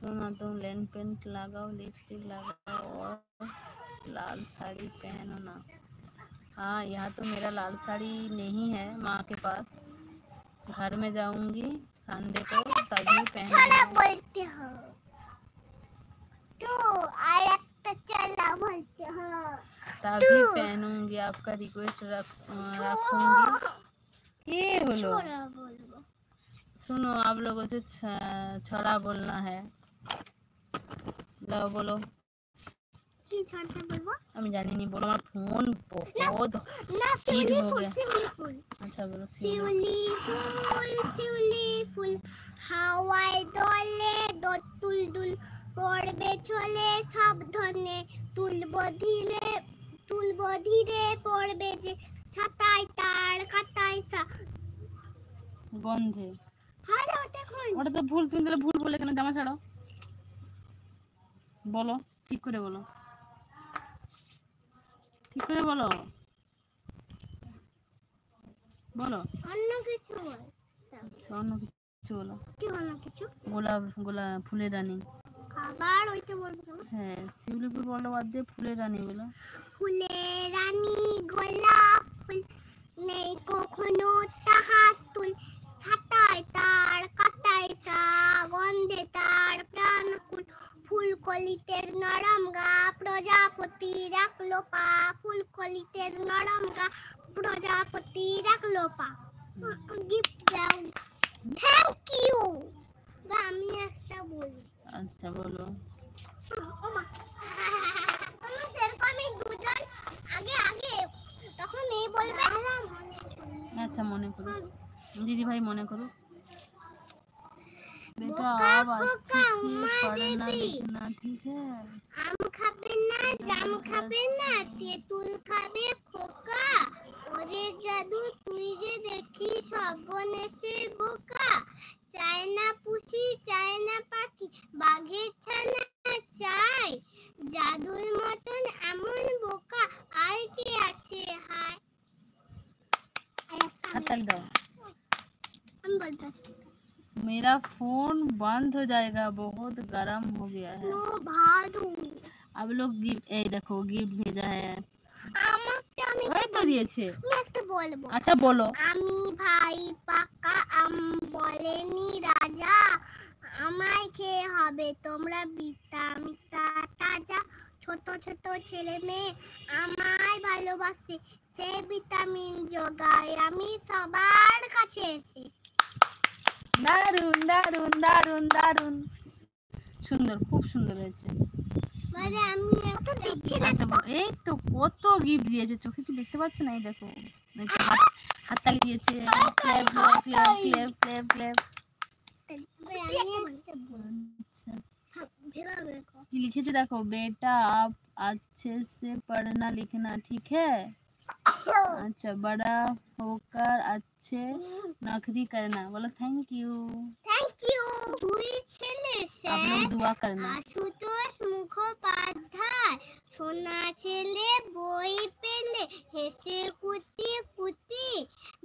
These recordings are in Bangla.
सुनो तुम लेन पेंट लगाओ, लिपस्टिक लगाओ और लाल साड़ी पहनो ना। हाँ, यहाँ तो मेरा लाल साड़ी नहीं है माँ के पास। घर में जाऊंगी संडे को तभी पहनूंगी। बोलते हो तो चला बोलते हो तभी पहनूंगी। आपका रिक्वेस्ट रखूंगी। ये बोलो, सुनो आप लोगों से छड़ा बोलना है। लो बोलो। কি ছড়াটা বলবো আমি জানি নি, बोलो। আমার ফোন बहुत না हीट শিউলি हो ফুল गया। শিউলি ফুল अच्छा बोलो। শিউলি ফুল হাওয়ায় দোলে দোল দুল পড়বে চলে সাবধানে তুলবো ধীরে পড়বে যে ছাতায় তার কাটায় সা গন্ধে। হ্যালো দেখুন ওটা তো ভুল, তুমি তাহলে ভুল বলে কেন? জামা ছাড়ো, বলো ঠিক করে বলো, ঠিক করে বলো, বলো অন্য কিছু বল। অন্য কিছু বলো। কি অন্য কিছু? গোলাপ ফুলের রানী। আবার ওইটা বলবো। হ্যাঁ, শিউলি ফুল বলো বাদ দিয়ে ফুলের রানী বলো। ফুলের রানী গোলাপ ফুল নেই কখনো তাহার তুল ছাতায় তার কাটায় সা গন্ধে তার প্রাণকুল ফুলকলিতের নরম গা প্রজাপতি রাখলো পা ফুলকলিতের নরম গা প্রজাপতি রাখলো পা। গিফট দাও। Thank you. আমি একটা বলি। আচ্ছা বলো। ওমা আমি দুজন আগে আগে তখন এই বলবে। আচ্ছা মনে করো, दीदी भाई মনে করো। बेटा आप अच्छे से पढ़ना लिखना ठीक है। আম খাবে না জাম খাবে না তেঁতুল খাবে খোকা ওদের জাদু তুই যে দেখি সর্বনেশে বোকা চায় না পুষি চায় না পাখি বাঘের ছানা চাই জাদুর মতন এমন বোকা আর কে আছে হায়। हाथ दो। আমি বলতে मेरा फोन बंद हो जाएगा, बहुत गर्म हो गया है। ভাদু अब लोग गिफ्ट, देखो गिफ्ट भेजा है। আমাকে আমি तो দিয়েছে। একটা বলবো। আচ্ছা বলো। আমি ভাই পাকা আম বলেনি রাজা আমায় খেয়ে হবে তোমরা ভিটামিনটা তাজা ছোট ছোট ছেলে মেয়ে আমায় ভালোবাসে সে ভিটামিন যোগায় আমি সবার কাছে এসে। দারুন দারুন দারুন দারুন, সুন্দর, খুব সুন্দর হয়েছে। মানে আমি একটা দেখছি না। এই তো কত গিফট দিয়েছে, চোখে কি দেখতে পাচ্ছ না? এই দেখো হাততালি দিয়েছে। Clap clap clap clap clap clap. কি লিখেছে দেখো। बेटा आप अच्छे से पढ़ना लिखना ठीक है। अच्छा, बड़ा होकर अच्छे नौकरी करना। बोलो थैंक यू। Thank you. দুই ছেলে आप लोग दुआ करना। আশুতোষ মুখোপাধ্যায় সোনা ছেলে বই পেলে হেসে কুতি কুতি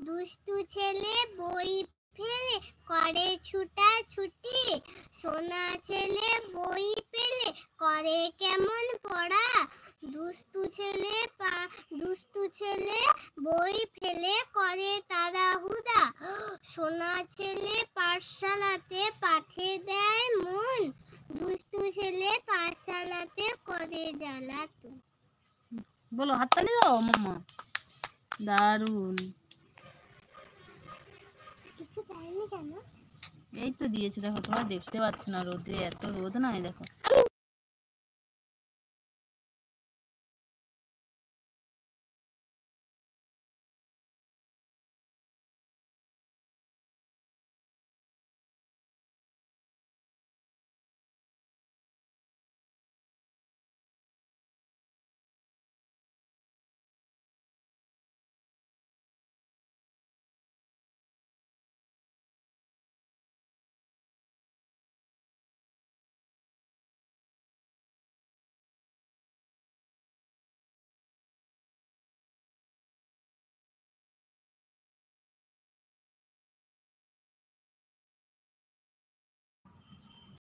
দুষ্টু ছেলে বই ফেলে করে ছুটা ছুটি সোনা ছেলে বই পেলে করে কেমন পড়া দুষ্টু ছেলে বই ফেলে করে তাড়াহুড়া সোনা ছেলে পাঠশালাতে পাঠিয়ে দেয় মন দুষ্টু ছেলে পাঠশালাতে করে জ্বালাতো। বলো হাততালি দাও মাম্মা। দারুন। কিছু দেয়নি কেন? এই তো দিয়েছে দেখো, তোমরা দেখতে পাচ্ছ না, রোদে এত রোদ নাই দেখো।